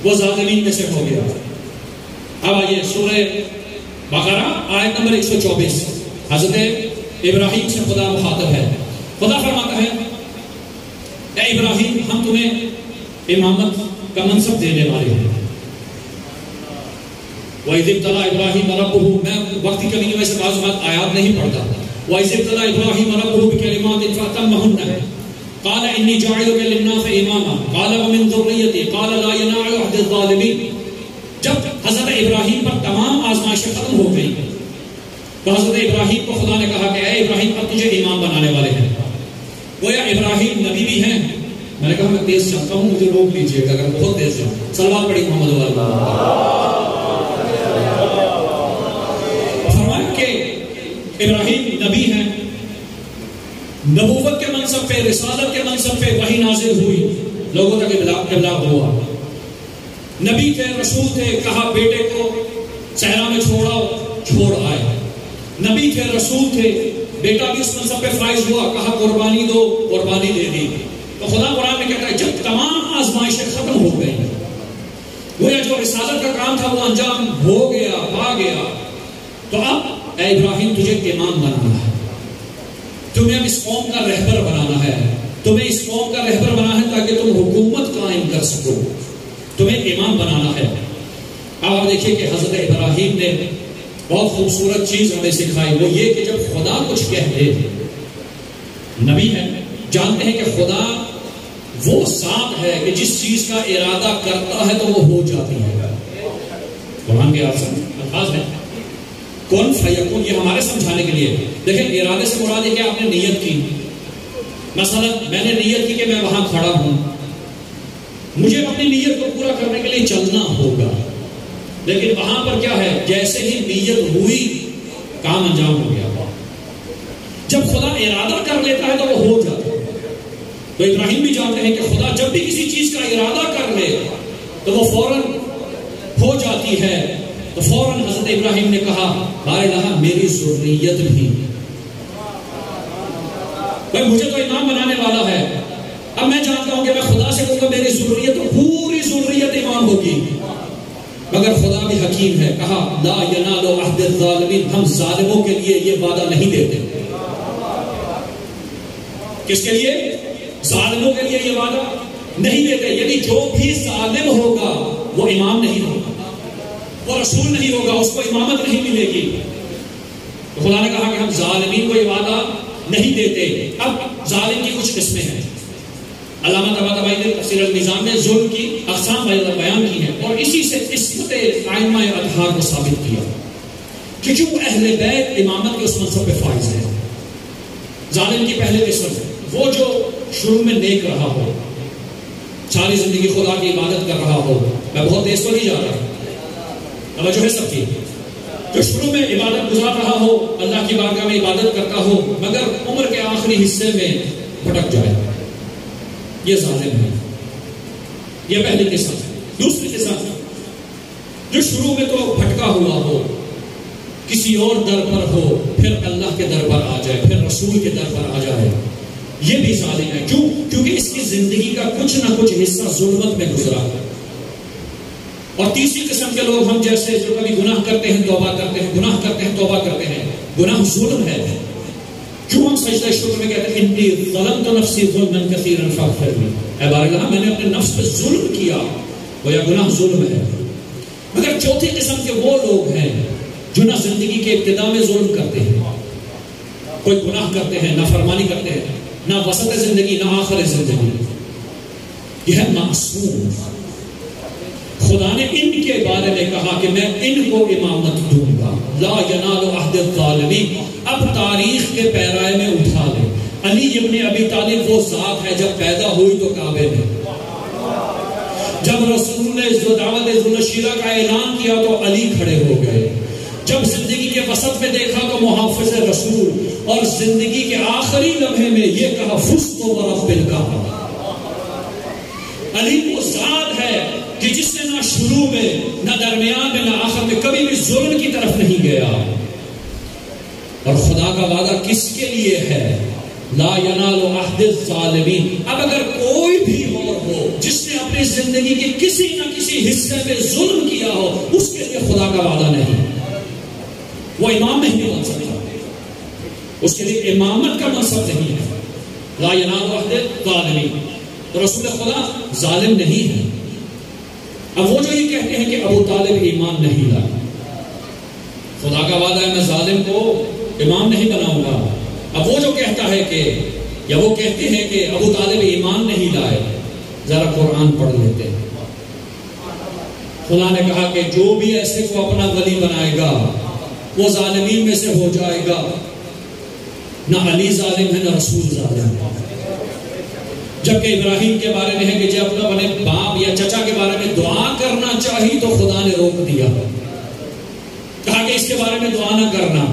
وہ ظالمین میں سے ہو گیا. اب آئیے سورہ بقرہ آیت نمبر 124. حضرت ابراہیم سے خدا مخاطب ہے. خدا فرماتا ہے اے ابراہیم ہم تمہیں امامت کا منصب دینے والے ہیں. وَإِذِ ابْتَلَىٰ إِبْرَاهِيمَ رَبُّهُ، میں وقت کی کمی کی وجہ سے بعض اوقات آیات نہیں پڑھتا. وَإِذِ ابْتَلَىٰ إِبْرَاهِيمَ رَبُّهُ بِكَلِمَاتٍ فَأَتَمَّهُنَّ قَالَ إِنِّي جَاعِلُكَ لِلنَّاسِ إِمَامًا قَالَ وَمِن ذُرِّيَّتِي قَالَ لَا يَنَالُ عَهْدِ الظَّالِمِينَ. جب حضرت ابراہیم پر تمام آزمائشیں ختم ہو گئی تو حضرت ابراہیم کو خدا نے کہا کہ اے ابراہیم اب تجھے امام بنانے والے ہیں. گویا ابراہیم نبی بھی ہیں. میں نے کہا میں تیز چلتا ہوں مجھے روک لیجیے گا اگر بہت تیز جاؤں. صلوات پڑھی محمد صلی اللہ علیہ وسلم. ابراہیم نبی ہیں، نبوت کے منصب پہ، رسالت کے منصب پہ وحی نازل ہوئی، لوگوں تک ابلاغ ہوا. نبی تھے، رسول تھے، کہا بیٹے کو صحرا میں چھوڑاؤ، چھوڑ آئے. نبی تھے، رسول تھے، بیٹا بھی اس منصب پہ فائز ہوا، کہا قربانی دو، قربانی دے دی. تو خدا قرآن میں کہتا ہے جب تمام آزمائشیں ختم ہو گئی، گویا جو رسالت کا کام تھا وہ انجام ہو گیا، آ گیا، تو اب اے ابراہیم تجھے امام بنانا ہے، تمہیں اب اس قوم کا رہبر بنانا ہے، تمہیں اس قوم کا رہبر بنانا ہے تاکہ تم حکومت قائم کر سکو، تمہیں امام بنانا ہے. اب آپ دیکھیے کہ حضرت ابراہیم نے بہت خوبصورت چیز ہمیں سکھائی، وہ یہ کہ جب خدا کچھ کہہ دے، نبی ہے، جانتے ہیں کہ خدا وہ ذات ہے کہ جس چیز کا ارادہ کرتا ہے تو وہ ہو جاتی ہے. قرآن کے الفاظ ہیں کون فیکون، یہ ہمارے سمجھانے کے لیے. دیکھیں ارادے سے مراد ہے کہ آپ نے نیت کی، مثلا میں نے نیت کی کہ میں وہاں کھڑا ہوں، مجھے اپنی نیت کو پورا کرنے کے لیے چلنا ہوگا، لیکن وہاں پر کیا ہے، جیسے ہی نیت ہوئی کام انجام ہو گیا. جب خدا ارادہ کر لیتا ہے تو وہ ہو جاتا ہے. تو ابراہیم بھی جانتے ہیں کہ خدا جب بھی کسی چیز کا ارادہ کر لے تو وہ فوراً ہو جاتی ہے. تو فوراً حضرت ابراہیم نے کہا بارے لہا میری ذریت بھی، بھائی مجھے تو امام بنانے والا ہے، اب میں جانتا ہوں کہ میں خدا سے کہوں گا میری ذریت، پوری ذریت امام ہوگی. مگر خدا بھی حکیم ہے، کہا لا ینال عہد الظالمین، ہم ظالموں کے لیے یہ وعدہ نہیں دیتے. کس کے لیے؟ ظالموں کے لیے یہ وعدہ نہیں دیتے. یعنی جو بھی ظالم ہوگا وہ امام نہیں ہوگا، وہ رسول نہیں ہوگا، اس کو امامت نہیں ملے گی. تو خدا نے کہا کہ ہم ظالمین کو یہ وعدہ نہیں دیتے. اب ظالم کی کچھ قسمیں ہیں. علامہ طباطبائی نے تفسیر النظام میں ظلم کی اقسام بیان کی ہیں اور اسی سے قسمت ائمہ اطہار کو ثابت کیا کہ جو اہل بیت امامت کے اس منصب پہ فائز ہے. ظالم کی پہلے قسم وہ جو شروع میں نیک رہا ہو، ساری زندگی خدا کی عبادت کر رہا ہو. میں بہت تیز تو نہیں جا رہا، توجہ ہے سب کی. جو شروع میں عبادت گزار رہا ہو، اللہ کی بارگاہ میں عبادت کرتا ہو، مگر عمر کے آخری حصے میں بھٹک جائے، یہ ظالم ہے. یہ پہلی قسم. دوسری قسم جو شروع میں تو بھٹکا ہوا ہو، کسی اور در پر ہو، پھر اللہ کے در پر آ جائے، پھر رسول کے در پر آ جائے، یہ بھی ظالم ہے. کیوں؟ کیونکہ اس کی زندگی کا کچھ نہ کچھ حصہ ظلمت میں گزرا. اور تیسری قسم کے لوگ ہم جیسے جو کبھی گناہ کرتے ہیں توبہ کرتے ہیں، گناہ کرتے ہیں توبہ کرتے ہیں. گناہ ظلم ہے. کیوں ہم سجدہ شکر میں کہتے ہیں انی ظلمت نفسی ظلما کثیرا فاغفر لی، اے بار اللہ میں نے اپنے نفس پہ ظلم کیا، وہ یا گناہ ظلم ہے. مگر چوتھی قسم کے وہ لوگ ہیں جو نہ زندگی کے ابتدا میں ظلم کرتے ہیں، کوئی گناہ کرتے ہیں، نافرمانی کرتے ہیں، نہ وسط زندگی نہ آخر زندگی. یہ ہے معصوم. خدا نے ان کے بارے میں کہا کہ میں ان کو امامت دوں گا. لا ینال عہد الظالمین. اب تاریخ کے پیرائے میں اٹھا لے، علی ابن ابی طالب وہ ذات ہے جب پیدا ہوئی تو کعبے میں، جب رسول نے دعوت ذوالشیرہ کا اعلان کیا تو علی کھڑے ہو گئے، جب زندگی کے وسط میں دیکھا تو محافظ رسول، اور زندگی کے آخری لمحے میں یہ کہا فزت ورب الکعبہ. علی وہ ذات ہے کہ جس نے نہ شروع میں نہ درمیان میں نہ آخر میں کبھی بھی ظلم کی طرف نہیں گیا. اور خدا کا وعدہ کس کے لیے ہے؟ لا ینال عہد الظالمین. اب اگر کوئی بھی اور ہو، جس نے اپنی زندگی کے کسی نہ کسی حصے میں ظلم کیا ہو، اس کے لیے خدا کا وعدہ نہیں، وہ امام نہیں بن سکتا، اس کے لیے امامت کا منصب نہیں ہے۔ لا ینال عہد الظالمین، تو رسول خدا ظالم نہیں ہے۔ اب وہ جو یہ کہتے ہیں کہ ابو طالب ایمان نہیں لایا، خدا کا وعدہ ہے میں ظالم کو امام نہیں بناؤں گا۔ اب وہ جو کہتا ہے کہ یا وہ کہتے ہیں کہ ابو طالب ایمان نہیں لائے، ذرا قرآن پڑھ لیتے ہیں۔ خدا نے کہا کہ جو بھی ایسے کو اپنا ولی بنائے گا وہ ظالمین میں سے ہو جائے گا۔ نہ علی ظالم ہے نہ رسول ظالم ہے، جبکہ ابراہیم کے بارے میں ہے کہ جب اپنے باپ یا چچا کے بارے میں دعا کرنا چاہی تو خدا نے روک دیا، کہا کہ اس کے بارے میں دعا نہ کرنا،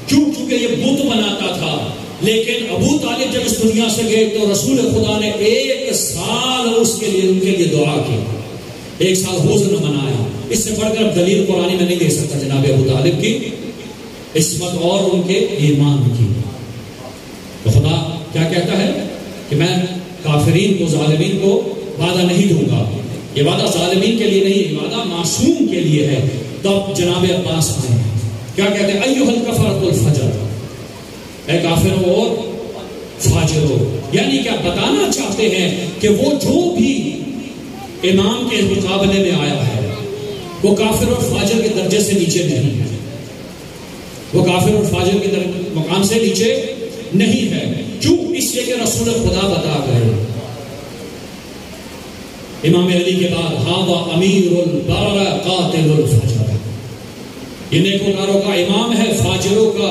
کیونکہ یہ بت بناتا تھا۔ لیکن ابو طالب جب اس دنیا سے گئے تو رسول خدا نے 1 سال اس کے لیے ان کے لیے دعا کی، 1 سال حزن منایا۔ اس سے بڑھ کر دلیل قرآنی میں نہیں دے سکتا جناب ابو طالب کی عصمت اور ان کے ایمان کی۔ تو خدا کیا کہتا ہے کہ میں کافرین کو، ظالمین کو وعدہ نہیں دوں گا۔ یہ وعدہ ظالمین کے لیے نہیں، یہ وعدہ معصوم کے لیے ہے۔ تب جناب عباس آئے، کیا کہتے ہیں؟ ایھا الکفرۃ الفجر، اے کافروں اور فاجروں، یعنی کیا بتانا چاہتے ہیں کہ وہ جو بھی امام کے مقابلے میں آیا ہے وہ کافر اور فاجر کے درجے سے نیچے نہیں ہے، وہ کافر اور فاجر کے مقام سے نیچے نہیں ہے۔ کیوں؟ اس لیے کہ رسول خدا بتا گئے امام علی کے بعد ھذا امیر البرر قاتل الفجر، یہ نیکوکاروں کا امام ہے، فاجروں کا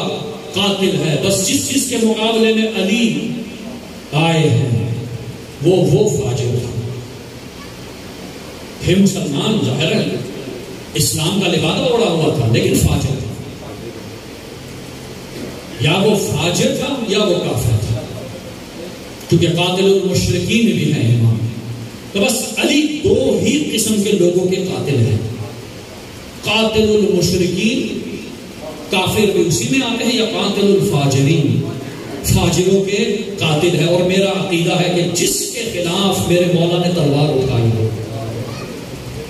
قاتل ہے۔ بس جس چیز کے مقابلے میں علی آئے ہیں وہ فاجر تھا۔ پھر مسلمان ظاہر ہے اسلام کا لبادہ اوڑا ہوا تھا لیکن فاجر تھا، یا وہ فاجر تھا یا وہ کافر تھا، کیونکہ قاتل المشرکین بھی ہیں امام۔ تو بس علی 2 ہی قسم کے لوگوں کے قاتل ہیں، قاتل المشرکین، کافر بھی اسی میں آتے ہیں، یا قاتل الفاجرین، فاجروں کے قاتل ہے۔ اور میرا عقیدہ ہے کہ جس کے خلاف میرے مولا نے تلوار اٹھائی ہو،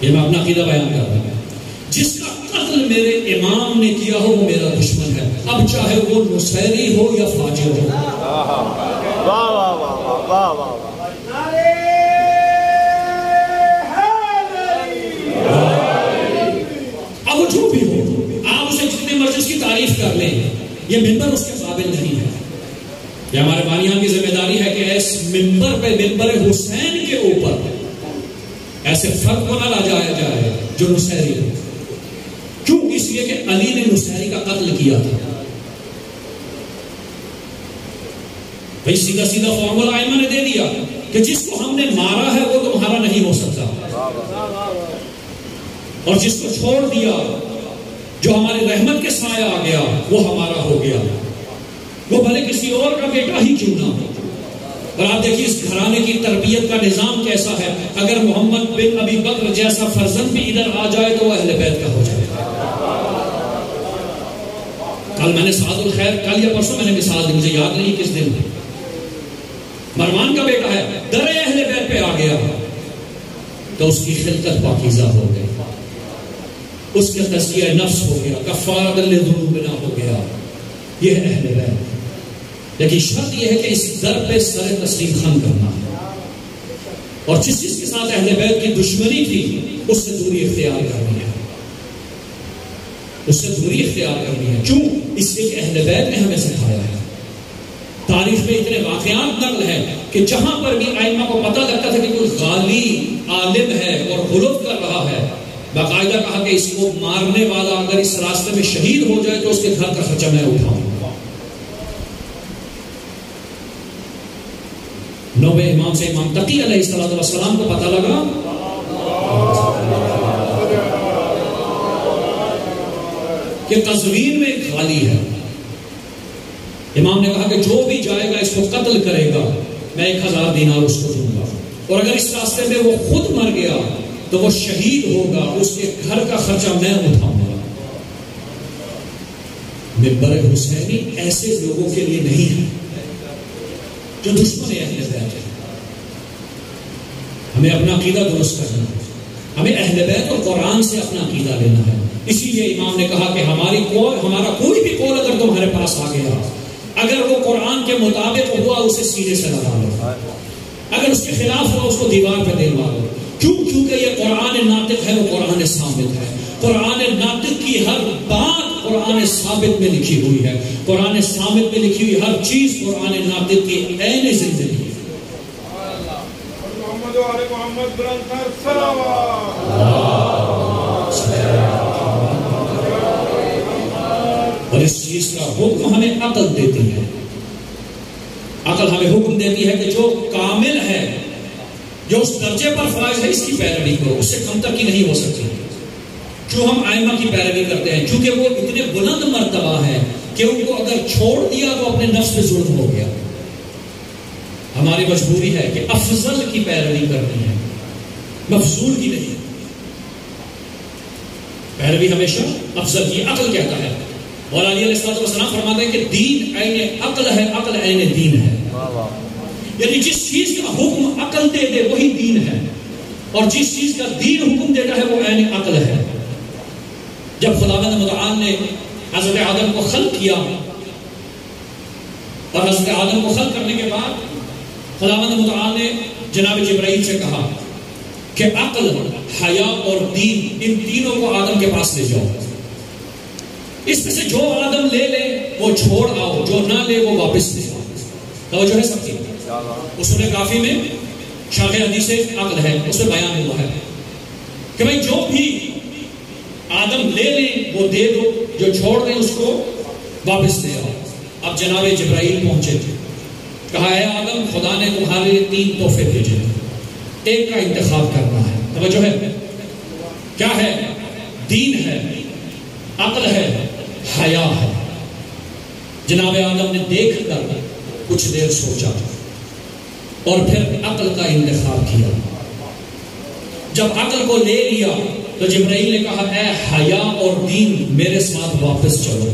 یہ میں اپنا عقیدہ بیان کر رہا ہوں، جس کا قتل میرے امام نے کیا ہو وہ میرا دشمن ہے، اب چاہے وہ نصیری ہو یا فاجر ہو۔ واہ واہ واہ واہ واہ، اب وہ جو بھی ہو، آپ اسے جتنے مرضی اس کی تعریف کر لیں، یہ منبر اس کے قابل نہیں ہے۔ یہ ہمارے بانیان کی ذمہ داری ہے کہ اس منبر پہ، منبر حسین کے اوپر ایسے فرق کو نہ لا جایا جائے جو نصیری ہو۔ کیوں؟ اس لیے کہ علی نے نصیری کا قتل کیا تھا۔ بھائی سیدھا سیدھا فارمولا ائمہ نے دے دیا کہ جس کو ہم نے مارا ہے وہ تمہارا نہیں ہو سکتا، اور جس کو چھوڑ دیا، جو ہماری رحمت کے سایہ آ گیا، وہ ہمارا ہو گیا، وہ بھلے کسی اور کا بیٹا ہی کیوں نہ ہو۔ اور آپ دیکھیے اس گھرانے کی تربیت کا نظام کیسا ہے، اگر محمد بن ابی بکر جیسا فرزند بھی ادھر آ جائے تو وہ اہل بیت کا ہو جائے۔ کل میں نے سعد الخیر، کل یا پرسوں میں نے مثال دی، مجھے یاد نہیں کس دن، مروان کا بیٹا ہے، در اہل بیت پہ آ گیا تو اس کی خلقت پاکیزہ ہو گئی، اس کے تزکیہ نفس ہو گیا، کفارۃ لذنوبنا ہو گیا، یہ ہے اہل بیت۔ لیکن شرط یہ ہے کہ اس در پہ سر تسلیم خم کرنا ہے، اور جس چیز کے ساتھ اہل بیت کی دشمنی تھی اس سے دوری اختیار کرنی ہے، اس سے دوری اختیار کرنی ہے۔ کیوں؟ اس لیے کہ اہل بیت نے ہمیں سکھایا ہے۔ تاریخ میں اتنے واقعات نقل ہیں کہ جہاں پر بھی ائمہ کو پتہ لگتا تھا کہ کوئی غالی عالم ہے اور غلط کر رہا ہے، باقاعدہ کہا کہ اس کو مارنے والا اگر اس راستے میں شہید ہو جائے تو اس کے گھر کا خرچہ میں اٹھاؤں گا۔ 9ویں امام سے امام تقی علیہ السلام کو پتہ لگا کہ قزوین میں ایک غالی ہے۔ امام نے کہا کہ جو بھی جائے گا اس کو قتل کرے گا میں 1000 دینار اس کو دوں گا، اور اگر اس راستے میں وہ خود مر گیا تو وہ شہید ہوگا، اس کے گھر کا خرچہ میں اٹھاؤں گا۔ منبر حسینی ایسے لوگوں کے لیے نہیں ہے جو دشمن اہل بیت ہے۔ ہمیں اپنا عقیدہ درست کرنا ہے، ہمیں اہل بیت اور قرآن سے اپنا عقیدہ لینا ہے. اسی لیے امام نے کہا کہ ہمارا کوئی بھی قول اگر تمہارے پاس آ گیا، اگر وہ قرآن کے مطابق ہوا اسے سینے سے لگا لو، اگر اس کے خلاف ہوا اس کو دیوار پہ دلوا دو. کیونکہ یہ قرآن ناطق ہے، وہ قرآن ثابت ہے. قرآن ناطق کی ہر بات قرآن ثابت میں لکھی ہوئی ہے. قرآن ثابت میں لکھی ہوئی ہر چیز قرآن ناطق کی عین زندگی ہے. اور اس چیز کا حکم ہمیں عقل دیتی ہے. عقل ہمیں حکم دیتی ہے کہ جو کامل ہے، جو اس درجے پر فائز ہے، اس کی پیروی کرو، اس سے کم تر کی نہیں ہو سکتی. جو ہم ائمہ کی پیروی کرتے ہیں چونکہ وہ اتنے بلند مرتبہ ہے کہ ان کو اگر چھوڑ دیا تو اپنے نفس پہ ظلم ہو گیا. ہماری مجبوری ہے کہ افضل کی پیروی کرنی ہے، مفضول کی نہیں. پیروی ہمیشہ افضل کی. عقل کہتا ہے، مولا علی علیہ السلام فرماتے ہیں کہ دین عین عقل ہے، عقل عین دین ہے. یعنی جس چیز کا حکم عقل دے دے وہی دین ہے، اور جس چیز کا دین حکم دیتا ہے وہ عین عقل ہے. جب خداوند متعال نے حضرت آدم کو خلق کیا، اور حضرت آدم کو خلق کرنے کے بعد خداوند متعال نے جناب جبرائیل سے کہا کہ عقل، حیا اور دین، ان تینوں کو آدم کے پاس لے جاؤ. اس میں سے جو آدم لے لے وہ چھوڑ آؤ، جو نہ لے وہ واپس لے آؤ. توجہ ہے سب کی. اصول کافی میں شاخ حدیث عقل ہے، اس میں بیان ہوا ہے کہ بھائی جو بھی آدم لے لیں وہ دے دو، جو چھوڑ دیں اس کو واپس لے آؤ. اب جناب جبرائیل پہنچے تھے، کہا اے آدم، خدا نے تمہارے لیے 3 تحفے بھیجے، ایک کا انتخاب کرنا ہے. توجہ ہے، کیا ہے؟ دین ہے، عقل ہے، حیا ہے. جناب آدم نے دیکھ کر کچھ دیر سوچا اور پھر عقل کا انتخاب کیا. جب عقل کو لے لیا تو جبرائیل نے کہا اے حیا اور دین میرے ساتھ واپس چلو.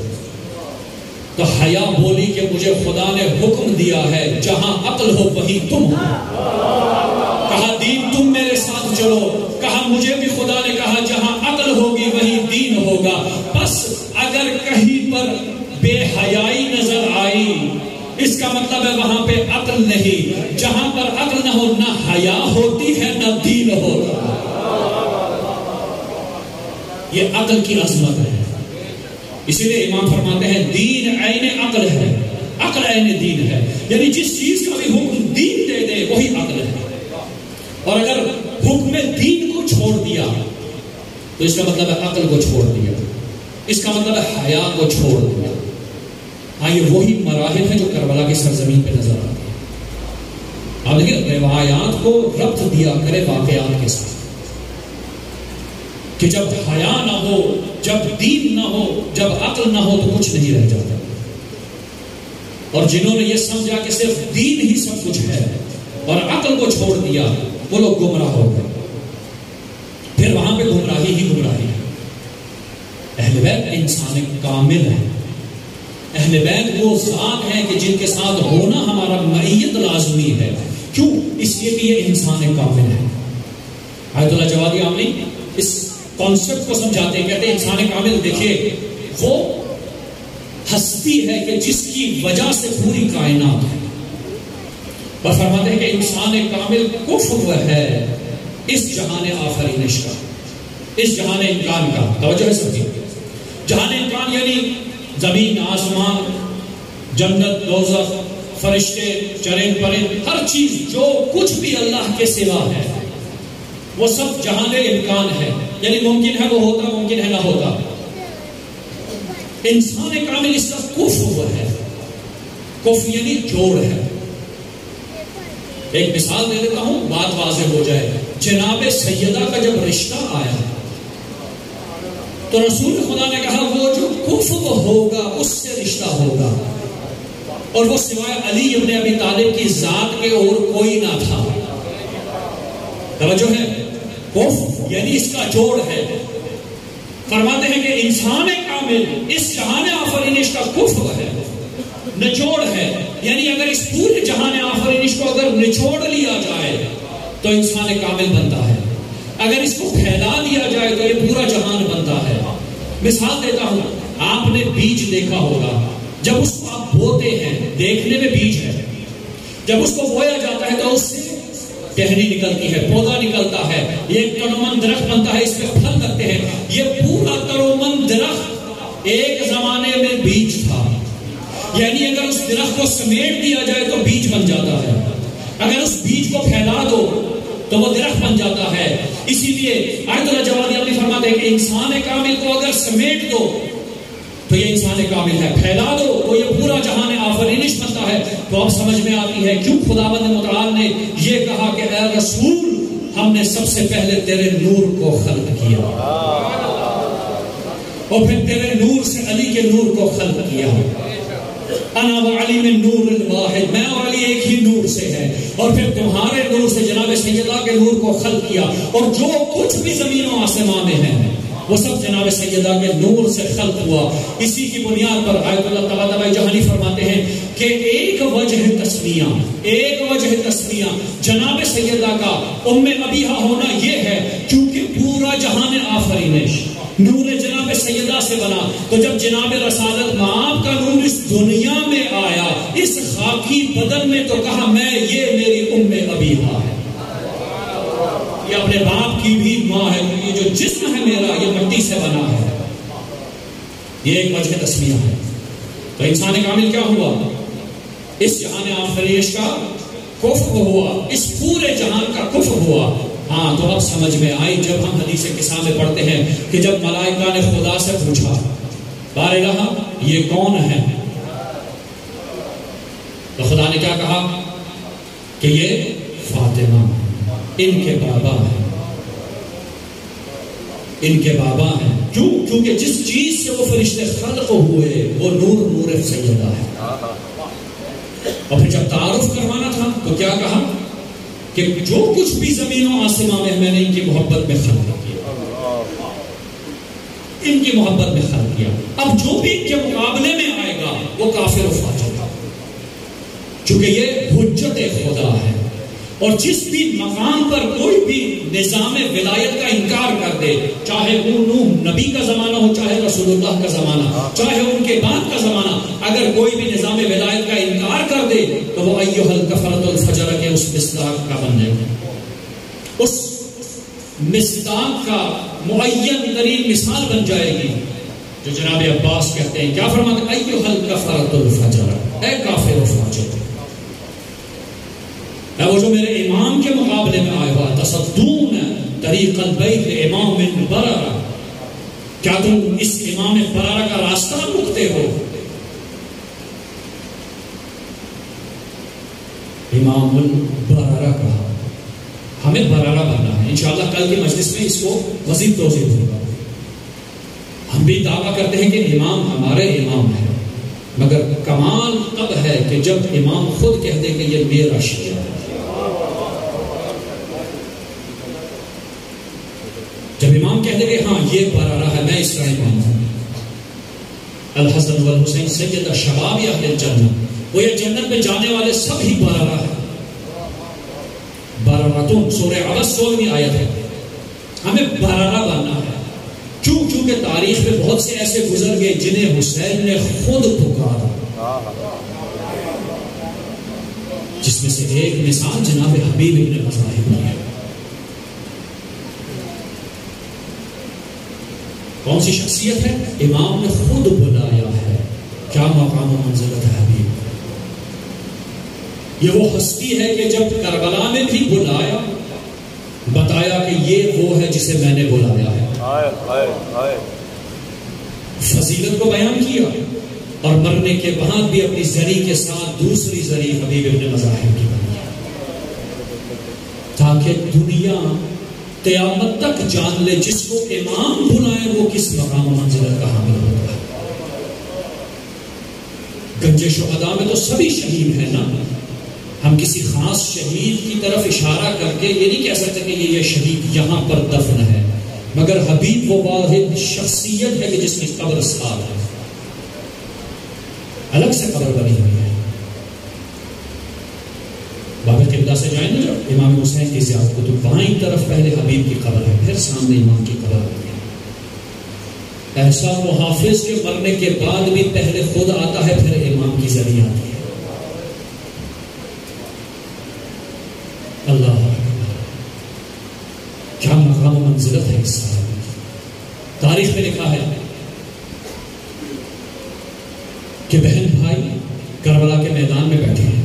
تو حیا بولی کہ مجھے خدا نے حکم دیا ہے جہاں عقل ہو وہی تم ہو. کہا دین تم میرے ساتھ چلو. کہا مجھے بھی خدا نے کہا جہاں عقل ہوگی وہی دین ہوگا. بس اگر کہیں پر بے حیائی نظر آئی اس کا مطلب ہے وہاں پہ عقل نہیں. جہاں پر عقل نہ ہو نہ حیا ہوتی ہے نہ دین ہوتا. یہ عقل کی عظمت ہے. اسی لیے امام فرماتے ہیں دین عین عقل ہے، عقل عین دین ہے. یعنی جس چیز کا بھی حکم دین دے دے وہی عقل ہے. اور اگر حکم دین کو چھوڑ دیا تو اس کا مطلب ہے عقل کو چھوڑ دیا، اس کا مطلب ہے حیا کو چھوڑ دیا. ہاں یہ وہی مراحل ہیں جو کربلا کی سرزمین پہ نظر آتے ہیں. آپ دیکھیں روایات کو ربط دیا کرے واقعات کے ساتھ کہ جب حیا نہ ہو، جب دین نہ ہو، جب عقل نہ ہو تو کچھ نہیں رہ جاتا. اور جنہوں نے یہ سمجھا کہ صرف دین ہی سب کچھ ہے اور عقل کو چھوڑ دیا وہ لوگ گمراہ ہو گئے. پھر وہاں پہ گمراہی ہی گمراہی ہے. اہل بیت انسان کامل ہے. اہل بیت وہ ذات ہیں کہ جن کے ساتھ ہونا ہمارا معیت لازمی ہے. کیوں؟ اس لیے کہ یہ انسان کامل ہے. آیت اللہ جوادی عاملی اس کانسیپٹ کو سمجھاتے ہیں، کہتے ہیں انسان کامل دیکھیے وہ ہستی ہے کہ جس کی وجہ سے پوری کائنات ہے. اور فرماتے ہیں کہ انسان کامل کفو ہے اس جہان آفرینش کا، اس جہان امکان کا. توجہ ہے سب کی. جہان امکان یعنی زمین، آسمان، جنت، دوزخ، فرشتے، چرند پرند، ہر چیز جو کچھ بھی اللہ کے سوا ہے وہ سب جہان امکان ہے. یعنی ممکن ہے وہ ہوتا، ممکن ہے نہ ہوتا. انسان کامل اس کا کفو ہے. کفو یعنی جوڑ ہے. ایک مثال دے دیتا ہوں بات واضح ہو جائے. جناب سیدہ کا جب رشتہ آیا تو رسول خدا نے کہا وہ جو کفو ہوگا اس سے رشتہ ہوگا، اور وہ سوائے علی ابن ابی طالب کی ذات کے اور کوئی نہ تھا. توجہ ہے، کفو یعنی اس کا جوڑ ہے. فرماتے ہیں کہ انسان کامل اس جہان آفرینش کا کفو ہے، نچوڑ ہے. یعنی اگر اس پورے جہان آفرینش کو اگر نچوڑ لیا جائے تو انسان کامل بنتا ہے. اگر اس کو پھیلا دیا جائے تو یہ پورا جہان بنتا ہے. مثال دیتا ہوں, آپ نے بیج دیکھا ہوگا, جب اس کو آپ بوتے ہیں, دیکھنے میں بیج ہے, جب اس کو بویا جاتا ہے تو اس سے ٹہنی نکلتی ہے, پودا نکلتا ہے, یہ تنومند درخت بنتا ہے, اس پہ پھل لگتے ہیں. یہ پورا تنومند درخت ایک زمانے میں بیج تھا. یعنی اگر اس درخت کو سمیٹ دیا جائے تو بیج بن جاتا ہے, اگر اس بیج کو پھیلا دو تو وہ درخت بن جاتا ہے. اسی لیے آیت اللہ جوادی اپنی فرماتے ہیں کہ انسان کامل کو اگر سمیٹ دو تو یہ انسان کامل ہے, پھیلا دو تو یہ پورا جہان آفرینش بنتا ہے. تو اب سمجھ میں آتی ہے کیوں خداوند متعال نے یہ کہا کہ اے رسول, ہم نے سب سے پہلے تیرے نور کو خلق کیا اور پھر تیرے نور سے علی کے نور کو خلق کیا. انا و علی من نور واحد, میں اور علی ایک ہی نور سے ہے. اور پھر تمہارے نور سے جناب سیدہ کے نور کو خلق کیا, اور جو کچھ بھی زمین و آسمان میں ہے وہ سب جناب سیدہ کے نور سے خلق ہوا. اسی کی بنیاد پر آیت اللہ تعالیٰ جہانی فرماتے ہیں کہ ایک وجہ تسمیہ جناب سیدہ کا ام ابیہا ہونا یہ ہے کیونکہ پورا جہان آفرینش نور جناب سیدہ سے بنا. تو جب جناب رسالت مآب کا نور اس دنیا میں آیا, اس خاکی بدن میں, تو کہا میں یہ میری ام ابیہا ہے, یہ اپنے باپ کی بھی ماں ہے, یہ جو جسم ہے میرا یہ مٹی سے بنا ہے. یہ ایک وجہ تسمیہ ہے. تو انسان کامل کیا ہوا؟ اس جہان آفرینش کا کفر ہوا, اس پورے جہان کا کفر ہوا. ہاں تو اب سمجھ میں آئی جب ہم حدیث قصہ میں پڑھتے ہیں کہ جب ملائکہ نے خدا سے پوچھا بار الہ یہ کون ہے, تو خدا نے کیا کہا کہ یہ فاطمہ, ان کے بابا ہیں, ان کے بابا ہیں. کیوں؟ کیونکہ جس چیز سے وہ فرشتے خلق ہوئے وہ نور سیدہ ہے. اور پھر جب تعارف کروانا تھا تو کیا کہا کہ جو کچھ بھی زمین و آسمان میں نے ان کی محبت میں خلق کیا, ان کی محبت میں خلق کیا. اب جو بھی ان کے مقابلے میں آئے گا وہ کافر و فاجر ہے, چونکہ یہ حجت خدا ہے. اور جس بھی مقام پر کوئی بھی نظام ولایت کا انکار کر دے, چاہے وہ نوح نبی کا زمانہ ہو, چاہے رسول اللہ کا زمانہ, چاہے ان کے بعد کا زمانہ, اگر کوئی بھی نظام ولایت کا انکار کر دے تو وہ ایھا الکفرۃ الفجر کے اس مصداق کا بن جائے گا, اس مصداق کا معین ترین مثال بن جائے گی. جو جناب عباس کہتے ہیں, کیا فرماتے ہیں, ایھا الکفرۃ الفجر, اے کافر و فاجر, وہ جو میرے امام کے مقابلے میں آئے ہوا, تصدون طریق البیت امام بررہ, کیا تم اس امام بررہ کا راستہ روکتے ہو؟ امام البررہ کہا, ہمیں بررہ بننا ہے. انشاءاللہ کل کی مجلس میں اس کو مزید توضیح دوں گا. ہم بھی دعویٰ کرتے ہیں کہ امام ہمارے امام ہے, مگر کمال تب ہے کہ جب امام خود کہہ دے کہ یہ میرا شیعہ ہے. جب امام کہہ دے کہ ہاں یہ برارہ ہے, میں اس کا امام ہوں. الحسن والحسین سید شباب اہل الجنہ, وہ یہ جنت میں جانے والے سب ہی برارہ ہیں. برارتون سورہ عبس 16ویں آیت ہے. ہمیں برارہ بننا ہے. کیونکہ تاریخ میں بہت سے ایسے گزر گئے جنہیں حسین نے خود پکارا, جس میں سے ایک مثال جناب حبیب ابن مذاہب ہے. کون سی شخصیت ہے؟ امام نے خود بلایا ہے. کیا مقام و منزلت ہے حبیب. یہ وہ ہستی ہے کہ جب کربلا میں بھی بلایا, بتایا کہ یہ وہ ہے جسے میں نے بلایا ہے. فضیلت کو بیان کیا, اور مرنے کے بعد بھی اپنی زری کے ساتھ دوسری زری حبیب ابن مذاہب کی بنی, تاکہ دنیا قیامت تک جان لے جس کو امام بلائے وہ کس مقام و منزلت کا حامل ہوتا ہے. گنج شہداء میں تو سبھی شہید ہیں نا. ہم کسی خاص شہید کی طرف اشارہ کر کے یہ نہیں کہہ سکتے کہ یہ شہید یہاں پر دفن ہے, مگر حبیب وہ واحد شخصیت ہے کہ جس کی قبر صاف ہے, الگ سے قبر بنی ہوئی ہے. باب قبلہ قبلہ سے جائیں نا امام حسین کی زیارت کو، تو بائیں طرف پہلے حبیب کی قبر ہے، پھر سامنے امام کی قبر ہے۔ ایسا محافظ کے مرنے کے بعد بھی پہلے خود آتا ہے پھر امام کی زری آتی ہے۔ اللہ کیا مقام و منزلت ہے اس صحابی کی۔ تاریخ میں لکھا ہے کہ بہن بھائی کربلا کے میدان میں بیٹھے ہیں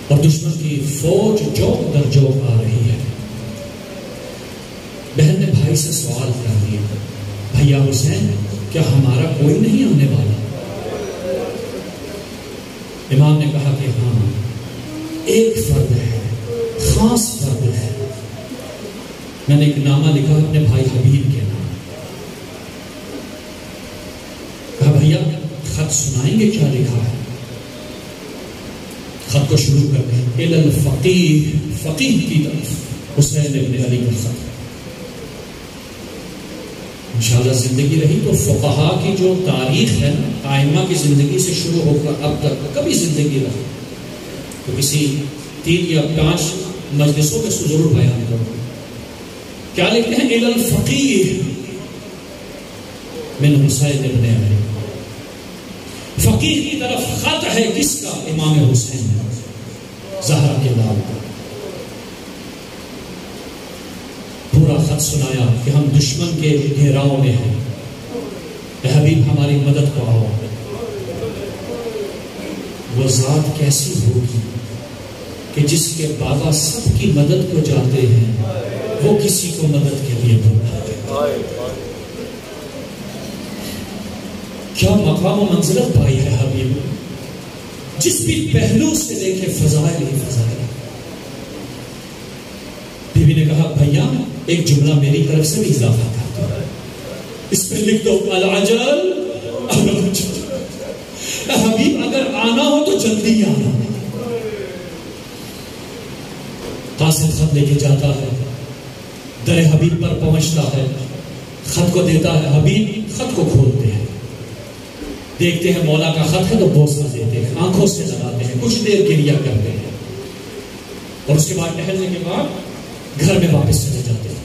اور دشمن کی فوج جوک در جوک آ رہی ہے۔ بہن نے بھائی سے سوال کر دیا، بھیا حسین کیا ہمارا کوئی نہیں آنے والا؟ امام نے کہا کہ ہاں ایک فرد ہے، خاص فرد ہے۔ میں نے ایک نامہ لکھا اپنے بھائی حبیب کے نام۔ کہا بھیا خط سنائیں گے کیا لکھا ہے؟ خط کو شروع کر دیں، الی الفقیہ، فقیہ کی طرف، حسین ابن علی کا خط۔ انشاءاللہ زندگی رہی تو فقہا کی جو تاریخ ہے نا، ائمہ کی زندگی سے شروع ہو کر اب تک کبھی زندگی رہی تو کسی 3 یا 5 مجلسوں میں ضرور بیان کروں۔ کیا لکھتے ہیں؟ الی الفقیہ من حسین ابن علی، فقیہ کی طرف خط ہے، کس کا؟ امام حسین زہرا کے لال کا۔ پورا خط سنایا کہ ہم دشمن کے گھیراؤ میں ہیں، اے حبیب ہماری مدد کو آؤ۔ وہ ذات کیسی ہوگی کہ جس کے بابا سب کی مدد کو جاتے ہیں، وہ کسی کو مدد کے لیے بلاتے ہیں۔ کیا مقام و منزلت پائی ہے حبیب، جس بھی پہلو سے دیکھے فضائل ہی فضائل۔ بیوی نے کہا بھیا ایک جملہ میری طرف سے بھی اضافہ کر دو، اس پہ لکھ دو العجل العجل۔ حبیب اگر آنا ہو تو جلدی آنا۔ قاصد خط لے کے جاتا ہے، در حبیب پر پہنچتا ہے، خط کو دیتا ہے، حبیب خط کو کھولتے ہیں، دیکھتے ہیں مولا کا خط ہے تو بوسہ دیتے ہیں، آنکھوں سے لگاتے ہیں، کچھ دیر گریہ کرتے ہیں اور اس کے بعد ٹہلنے کے بعد گھر میں واپس چلے جاتے ہیں۔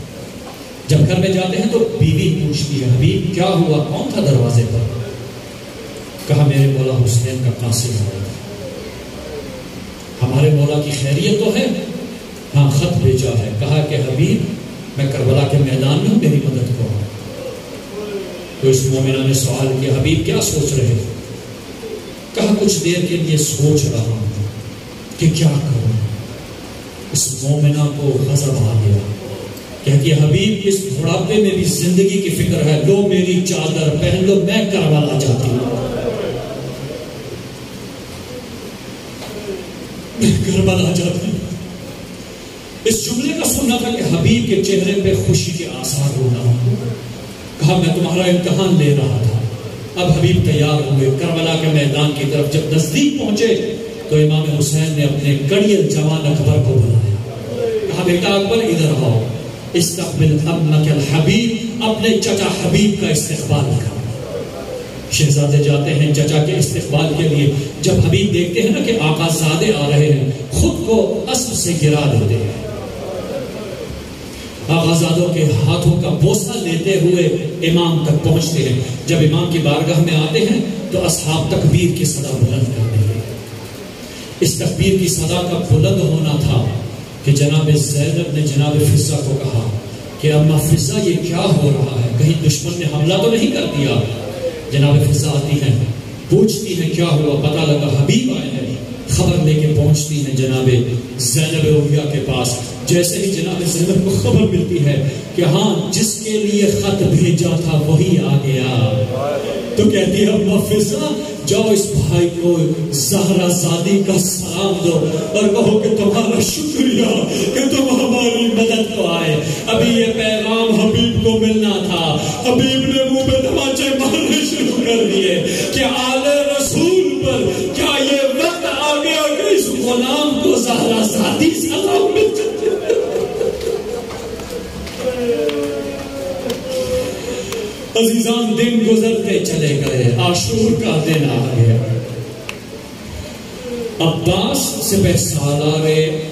جب گھر میں جاتے ہیں تو بیوی پوچھتی ہے حبیب کیا ہوا، کون تھا دروازے پر؟ کہا میرے مولا حسین کا قاصد آیا تھا۔ ہمارے مولا کی خیریت تو ہے؟ ہاں خط بھیجا ہے، کہا کہ حبیب میں کربلا کے میدان میں ہوں، میری مدد کرو۔ تو اس مومنہ نے سوال کیا حبیب کیا سوچ رہے ہو؟ کہا کچھ دیر کے لیے سوچ رہا ہوں کہ کیا کروں۔ اس مومنہ کو غضب آ گیا، کہتی ہے حبیب اس بڑھاپے میں بھی زندگی کی فکر ہے، لو میری چادر پہن لو، میں کربلا جاتی ہوں، میں کربلا جاتی ہوں۔ اس جملے کا سننا تھا کہ حبیب کے چہرے پہ خوشی کے آثار ہونا۔ کہا میں تمہارا امتحان لے رہا تھا۔ اب حبیب تیار ہوئے، کربلا کے میدان کی طرف جب نزدیک پہنچے تو امام حسین نے اپنے کڑیل جوان اکبر کو بلایا، کہا بیٹا اکبر ادھر آؤ، استقبل ابنک الحبیب، اپنے چچا حبیب کا استقبال کرو۔ شہزادے جاتے ہیں چچا کے استقبال کے لیے، جب حبیب دیکھتے ہیں نا کہ آقا زادے آ رہے ہیں، خود کو اسب سے گرا دیتے ہیں، آغازادوں کے ہاتھوں کا بوسہ لیتے ہوئے امام تک پہنچتے ہیں۔ جب امام کی بارگاہ میں آتے ہیں تو اصحاب تکبیر کی صدا بلند کرتے ہیں۔ اس تکبیر کی صدا کا بلند ہونا تھا کہ جناب زینب نے جناب فضہ کو کہا کہ اما فضہ یہ کیا ہو رہا ہے، کہیں دشمن نے حملہ تو نہیں کر دیا؟ جناب فضہ آتی ہیں، پوچھتی ہیں کیا ہوا، پتہ لگا حبیب آئے ہیں، خبر لے کے پہنچتی ہیں جناب زینب اولیاء کے پاس۔ جیسے ہی جناب زینب کو خبر ملتی ہے کہ ہاں جس کے لیے خط بھیجا تھا وہی آ گیا، تو کہتی ہے اما فضہ جاؤ اس بھائی کو زہرا زادی کا سلام دو اور کہو کہ تمہارا شکریہ کہ تم ہماری مدد کو آئے۔ ابھی یہ پیغام حبیب کو ملنا تھا، حبیب نے منہ پہ تماچے مارنے شروع کر دیے کہ آل رسول پر کیا یہ وقت آ گیا کہ اس غلام کو زہرا زادی سلام مل جائے۔ عزیزان دن گزرتے چلے گئے، عاشور کا دن آ گیا۔ عباس سپہ سالار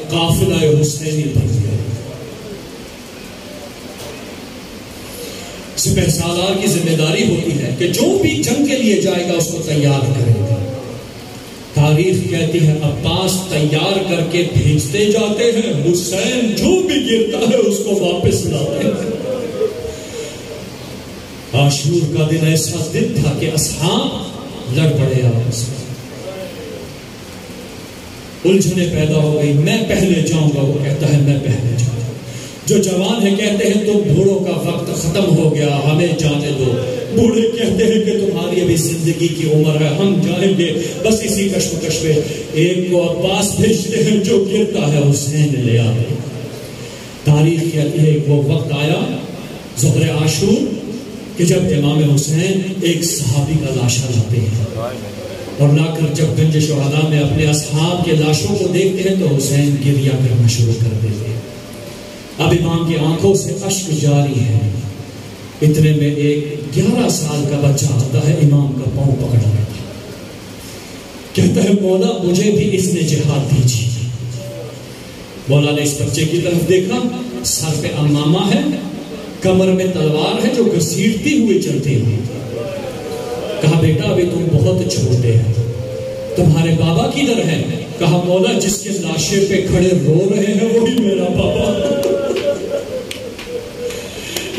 قافلہ حسینی بن گئے. سپہ سالار کی ذمہ داری ہوتی ہے کہ جو بھی جنگ کے لیے جائے گا اس کو تیار کرے گا. تاریخ کہتی ہے عباس تیار کر کے بھیجتے جاتے ہیں, حسین جو بھی گرتا ہے اس کو واپس لاتے ہیں. عاشور کا دن ایسا دن تھا کہ اصحاب لڑ پڑے آپس میں, الجھنیں پیدا ہو گئی. میں پہلے جاؤں گا, وہ کہتا ہے میں پہلے جاؤں گا. جو جوان ہے کہتے ہیں تم بوڑھوں کا وقت ختم ہو گیا, ہمیں جانے دو. بوڑھے کہتے ہیں کہ تمہاری ابھی زندگی کی عمر ہے, ہم جائیں گے. بس اسی کشمکش میں ایک کو عباس بھیجتے ہیں, جو گرتا ہے حسین لے آتے. تاریخ کہتی ہے وہ وقت آیا ظہر عاشور کہ جب امام حسین ایک صحابی کا لاشا لاتے ہیں, اور لا کر جب گنج شہداء میں اپنے اصحاب کے لاشوں کو دیکھتے ہیں تو حسین گریا کرنا شروع کر دیتے ہیں. اب امام کی آنکھوں سے اشک جاری ہے. اتنے میں ایک 11 سال کا بچہ آتا ہے, امام کا پاؤں پکڑ لیتا, کہتا ہے مولا مجھے بھی اس نے جہاد دیجیے. مولا نے اس بچے کی طرف دیکھا, سر پہ امامہ ہے, کمر میں تلوار ہے جو گھسیٹتی ہوئی چلتی ہوئی. کہا بیٹا ابھی تم بہت چھوٹے ہیں, تمہارے بابا کدھر ہے؟ کہا مولا جس کے لاشے پہ کھڑے رو رہے ہیں وہی میرا بابا.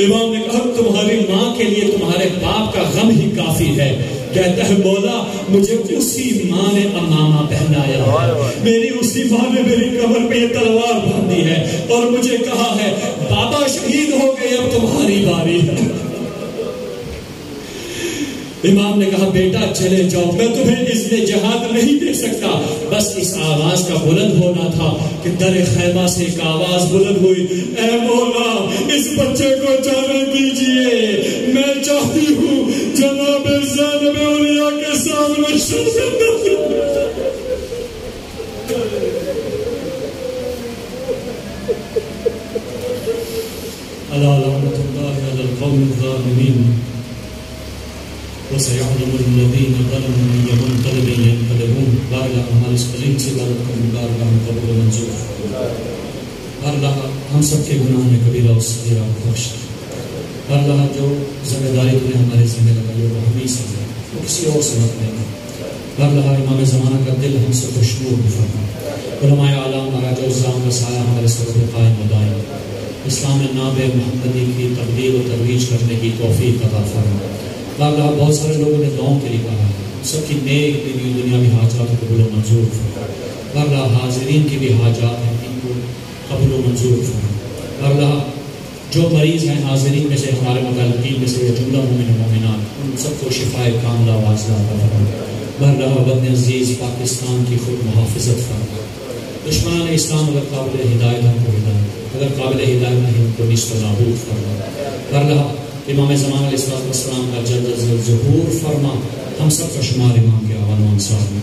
امام نے کہا تمہاری ماں کے لیے تمہارے باپ کا غم ہی کافی ہے. کہتا ہے مولا مجھے اسی ماں نے امامہ پہنایا ہے, میری اسی ماں نے میری کمر پہ یہ تلوار باندھی ہے, اور مجھے کہا ہے بابا شہید ہو گئے اب تمہاری باری ہے. امام نے کہا بیٹا چلے جاؤ, میں تمہیں اس لیے جہاد نہیں دے سکتا. بس اس آواز کا بلند ہونا تھا کہ در خیمہ سے ایک آواز بلند ہوئی, اے مولا اس بچے کو جانے دیجئے, میں چاہتی ہوں جناب زینب اولیاء کے سامنے شرکت کروں. الا لعنۃ اللہ علی القوم الظالمین وسيعلم الذين ظلموا أي منقلب ينقلبون. بارك الله السلیم سے بارک مبارک قبول منظور. اللہ ہم سب کے گناہ میں کبیرہ و صغیرہ بخش. اللہ جو ذمہ داری نے ہمارے ذمہ لگائی وہ ہم ہی سے ہے, وہ کسی اور سے مت نہیں. اللہ امام زمانہ کا دل ہم سے خوشنور فرما. علماء اعلیٰ مہاراجہ الزام کا سایہ ہمارے سب قائم و دائم. اسلام ناب محمدی کی تبلیغ و ترویج کرنے کی توفیق عطا فرما. اللہ بہت سارے لوگوں نے دعاؤں کے لیے کہا ہے, سب کی نیک دینی دنیاوی حاجات کو قبول و منظور فرما. اللہ حاضرین کی بھی حاجات ہیں ان کو قبول و منظور فرما. اللہ جو مریض ہیں حاضرین میں سے, ہمارے متعلقین میں سے, یہ جملہ مومن مومنات, ان سب کو شفائے کاملہ واصلہ عطا فرما. اللہ وطن عزیز پاکستان کی خود محافظت فرما. دشمنان اسلام اگر قابل ہدایت ہم کو ہدایت, اگر قابل ہدایت نہیں ان کو نیست و نابود فرما. اللہ امام زمان علیہ السلام کا جلد از جلد ظہور فرما. ہم سب کا شمار امام کے اعوان و انصار میں.